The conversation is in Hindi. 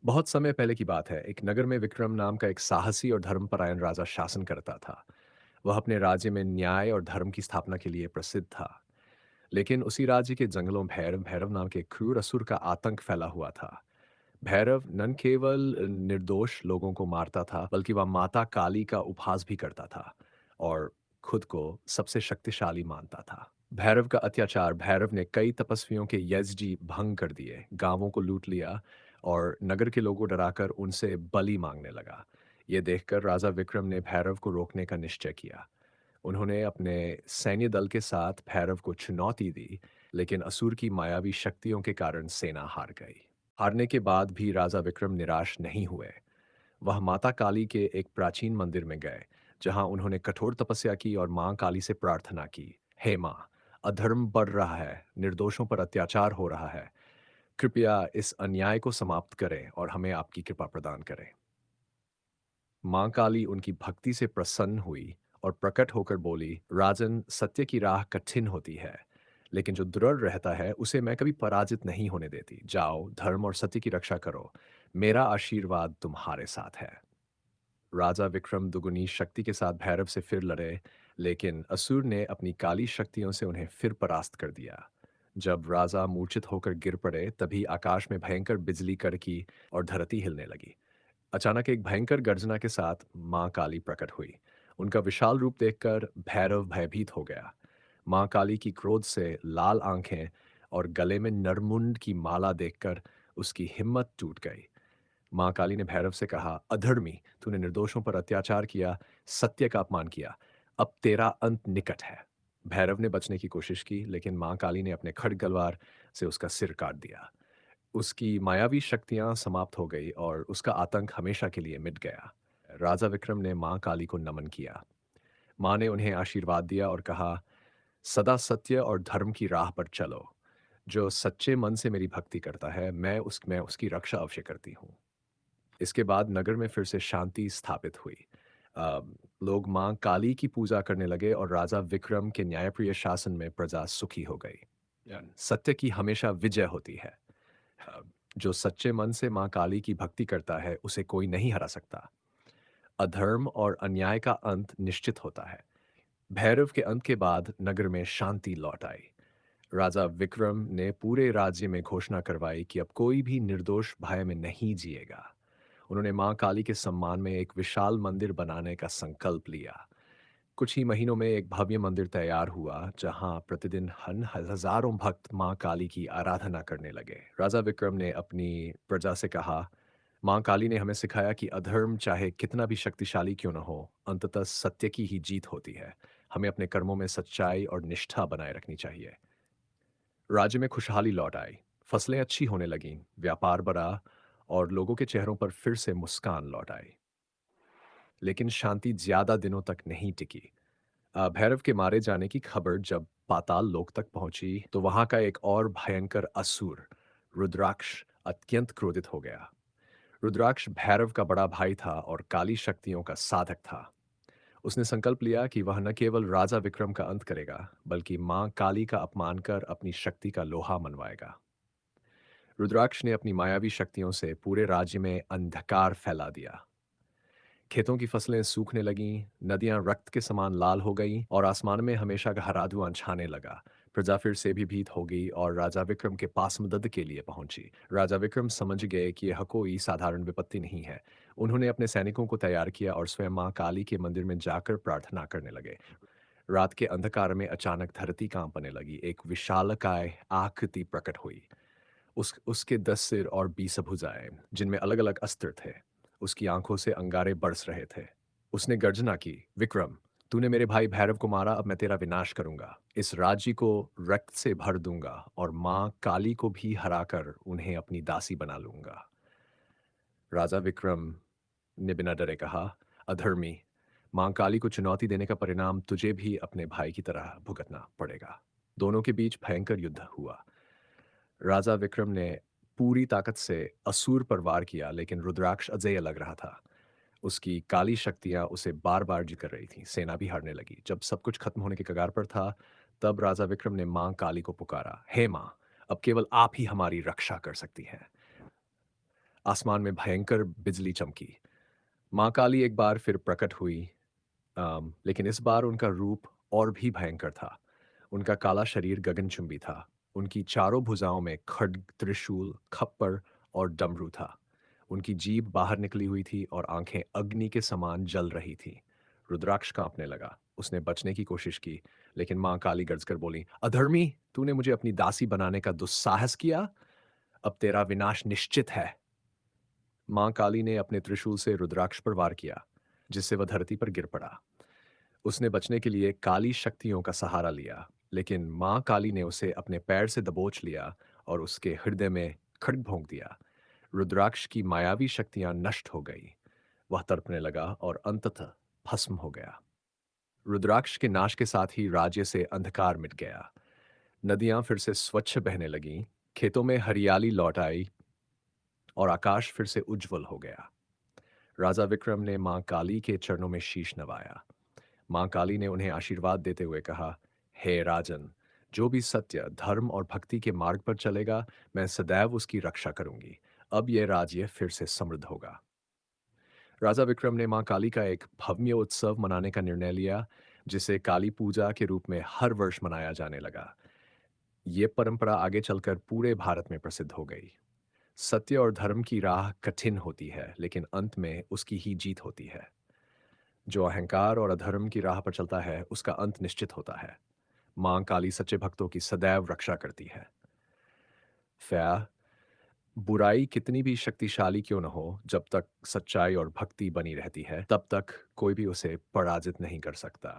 बहुत समय पहले की बात है। एक नगर में विक्रम नाम का एक साहसी और धर्मपरायण राजा शासन करता था। वह अपने राज्य में न्याय और धर्म की स्थापना के लिए प्रसिद्ध था। लेकिन उसी राज्य के जंगलों में भैरव भैरव नाम के एक क्रूर असुर का आतंक फैला हुआ था। भैरव न केवल निर्दोष लोगों को मारता था, बल्कि वह माता काली का उपहास भी करता था और खुद को सबसे शक्तिशाली मानता था। भैरव का अत्याचार भैरव ने कई तपस्वियों के यज्ञ भंग कर दिए, गांवों को लूट लिया और नगर के लोगों को डराकर उनसे बलि मांगने लगा। ये देखकर राजा विक्रम ने भैरव को रोकने का निश्चय किया। उन्होंने अपने सैन्य दल के साथ भैरव को चुनौती दी, लेकिन असुर की मायावी शक्तियों के कारण सेना हार गई। हारने के बाद भी राजा विक्रम निराश नहीं हुए। वह माता काली के एक प्राचीन मंदिर में गए, जहां उन्होंने कठोर तपस्या की और मां काली से प्रार्थना की। हे मां, अधर्म बढ़ रहा है, निर्दोषों पर अत्याचार हो रहा है। कृपया इस अन्याय को समाप्त करें और हमें आपकी कृपा प्रदान करें। मां काली उनकी भक्ति से प्रसन्न हुई और प्रकट होकर बोली, राजन, सत्य की राह कठिन होती है, लेकिन जो दृढ़ रहता है उसे मैं कभी पराजित नहीं होने देती। जाओ, धर्म और सत्य की रक्षा करो। मेरा आशीर्वाद तुम्हारे साथ है। राजा विक्रम दुगुनी शक्ति के साथ भैरव से फिर लड़े, लेकिन असुर ने अपनी काली शक्तियों से उन्हें फिर परास्त कर दिया। जब राजा मूर्छित होकर गिर पड़े, तभी आकाश में भयंकर बिजली कड़की और धरती हिलने लगी। अचानक एक भयंकर गर्जना के साथ मां काली प्रकट हुई। उनका विशाल रूप देखकर भैरव भयभीत हो गया। मां काली की क्रोध से लाल आंखें और गले में नरमुंड की माला देखकर उसकी हिम्मत टूट गई। मां काली ने भैरव से कहा, अधर्मी, तूने निर्दोषों पर अत्याचार किया, सत्य का अपमान किया। अब तेरा अंत निकट है। भैरव ने बचने की कोशिश की, लेकिन मां काली ने अपने खड्ग से उसका सिर काट दिया। उसकी मायावी शक्तियां समाप्त हो गई और उसका आतंक हमेशा के लिए मिट गया। राजा विक्रम ने मां काली को नमन किया। मां ने उन्हें आशीर्वाद दिया और कहा, सदा सत्य और धर्म की राह पर चलो। जो सच्चे मन से मेरी भक्ति करता है, मैं उसकी रक्षा अवश्य करती हूँ। इसके बाद नगर में फिर से शांति स्थापित हुई। अ, लोग मां काली की पूजा करने लगे और राजा विक्रम के न्यायप्रिय शासन में प्रजा सुखी हो गई। सत्य की हमेशा विजय होती है। अ, जो सच्चे मन से मां काली की भक्ति करता है, उसे कोई नहीं हरा सकता। अधर्म और अन्याय का अंत निश्चित होता है। भैरव के अंत के बाद नगर में शांति लौट आई। राजा विक्रम ने पूरे राज्य में घोषणा करवाई कि अब कोई भी निर्दोष भय में नहीं जिएगा। उन्होंने मां काली के सम्मान में एक विशाल मंदिर बनाने का संकल्प लिया। कुछ ही महीनों में एक भव्य मंदिर तैयार हुआ, जहां प्रतिदिन हजारों भक्त मां काली की आराधना करने लगे। राजा विक्रम ने अपनी प्रजा से कहा, मां काली ने हमें सिखाया कि अधर्म चाहे कितना भी शक्तिशाली क्यों न हो, अंततः सत्य की ही जीत होती है। हमें अपने कर्मों में सच्चाई और निष्ठा बनाए रखनी चाहिए। राज्य में खुशहाली लौट आई। फसलें अच्छी होने लगीं, व्यापार बढ़ा और लोगों के चेहरों पर फिर से मुस्कान लौट आई। लेकिन शांति ज्यादा दिनों तक नहीं टिकी। भैरव के मारे जाने की खबर जब पाताल लोक तक पहुंची, तो वहां का एक और भयंकर असुर, रुद्राक्ष, अत्यंत क्रोधित हो गया। रुद्राक्ष भैरव का बड़ा भाई था और काली शक्तियों का साधक था। उसने संकल्प लिया कि वह न केवल राजा विक्रम का अंत करेगा, बल्कि मां काली का अपमान कर अपनी शक्ति का लोहा मनवाएगा। रुद्राक्ष ने अपनी मायावी शक्तियों से पूरे राज्य में अंधकार फैला दिया। खेतों की फसलें सूखने लगीं, नदियां रक्त के समान लाल हो गईं और आसमान में हमेशा गहरा धुआं छाने लगा। प्रजा फिर से भी भीत हो गई और राजा विक्रम के पास मदद के लिए पहुंची। राजा विक्रम समझ गए कि यह कोई साधारण विपत्ति नहीं है। उन्होंने अपने सैनिकों को तैयार किया और स्वयं मां काली के मंदिर में जाकर प्रार्थना करने लगे। रात के अंधकार में अचानक धरती कांपने लगी। एक विशालकाय आकृति प्रकट हुई। उसके 10 सिर और 20 भुजाएं, जिनमें अलग-अलग अस्त्र थे। उसकी आंखों से अंगारे बरस रहे थे। उसने गर्जना की, विक्रम, तूने मेरे भाई भैरव को मारा, अब मैं तेरा विनाश करूंगा। इस राज्य को रक्त से भर दूंगा और मां काली को भी हराकर उन्हें अपनी दासी बना लूंगा। राजा विक्रम ने बिना डरे कहा, अधर्मी, मां काली को चुनौती देने का परिणाम तुझे भी अपने भाई की तरह भुगतना पड़ेगा। दोनों के बीच भयंकर युद्ध हुआ। राजा विक्रम ने पूरी ताकत से असुर पर वार किया, लेकिन रुद्राक्ष अजेय लग रहा था। उसकी काली शक्तियां उसे बार बार जिकर रही थीं। सेना भी हारने लगी। जब सब कुछ खत्म होने के कगार पर था, तब राजा विक्रम ने मां काली को पुकारा, हे मां, अब केवल आप ही हमारी रक्षा कर सकती हैं। आसमान में भयंकर बिजली चमकी। माँ काली एक बार फिर प्रकट हुई, लेकिन इस बार उनका रूप और भी भयंकर था। उनका काला शरीर गगनचुंबी था। उनकी चारों भुजाओं में खड्ग, त्रिशूल, खप्पर और डमरू था। उनकी जीभ बाहर निकली हुई थी और आंखें अग्नि के समान जल रही थीं। रुद्राक्ष कांपने लगा। उसने बचने की कोशिश की, लेकिन माँ काली गर्ज कर बोली, अधर्मी, तूने मुझे अपनी दासी बनाने का दुस्साहस किया। अब तेरा विनाश निश्चित है। माँ काली ने अपने त्रिशूल से रुद्राक्ष पर वार किया, जिससे वह धरती पर गिर पड़ा। उसने बचने के लिए काली शक्तियों का सहारा लिया, लेकिन माँ काली ने उसे अपने पैर से दबोच लिया और उसके हृदय में खड्ग भोंक दिया। रुद्राक्ष की मायावी शक्तियां नष्ट हो गई। वह तड़पने लगा और अंततः भस्म हो गया। रुद्राक्ष के नाश के साथ ही राज्य से अंधकार मिट गया। नदियां फिर से स्वच्छ बहने लगीं, खेतों में हरियाली लौट आई और आकाश फिर से उज्जवल हो गया। राजा विक्रम ने मां काली के चरणों में शीश नवाया। मां काली ने उन्हें आशीर्वाद देते हुए कहा, हे राजन, जो भी सत्य, धर्म और भक्ति के मार्ग पर चलेगा, मैं सदैव उसकी रक्षा करूंगी। अब यह राज्य फिर से समृद्ध होगा। राजा विक्रम ने मां काली का एक भव्य उत्सव मनाने का निर्णय लिया, जिसे काली पूजा के रूप में हर वर्ष मनाया जाने लगा। ये परंपरा आगे चलकर पूरे भारत में प्रसिद्ध हो गई। सत्य और धर्म की राह कठिन होती है, लेकिन अंत में उसकी ही जीत होती है। जो अहंकार और अधर्म की राह पर चलता है, उसका अंत निश्चित होता है। मां काली सच्चे भक्तों की सदैव रक्षा करती है। फ़या, बुराई कितनी भी शक्तिशाली क्यों न हो, जब तक सच्चाई और भक्ति बनी रहती है, तब तक कोई भी उसे पराजित नहीं कर सकता।